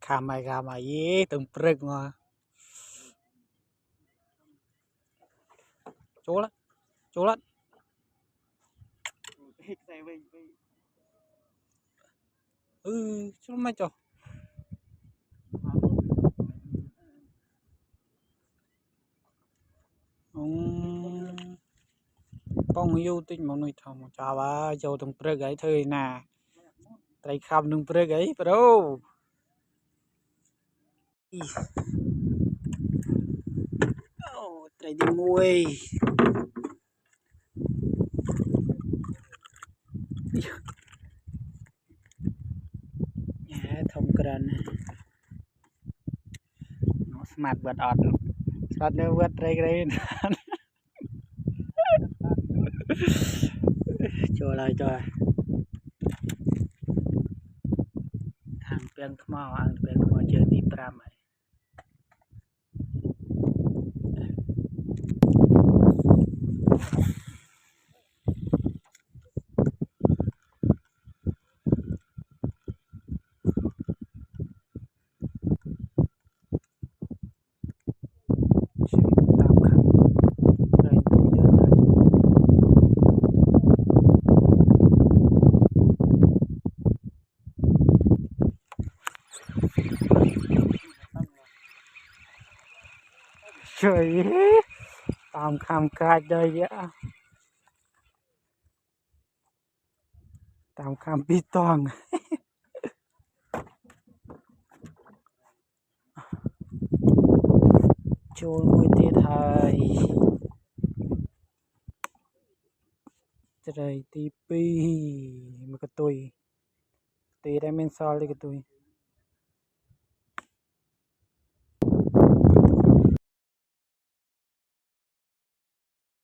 cam mày từng preg mà chỗ lắm chỗ mấy chỗ con yêu tinh mà nuôi thòng chào bà châu từng preg ấy thôi nè tay khăm từng preg ấy bro tay đi mui thông cần nó smart vật ọt smart nữa vật đây cho lại cho hàng tiền khmao chơi tí pram này trời tam kham cài đây vậy tam kham piton trôi mùi tê thầy trời tí pi mà cái tôi tí đây men sol đi cái tôi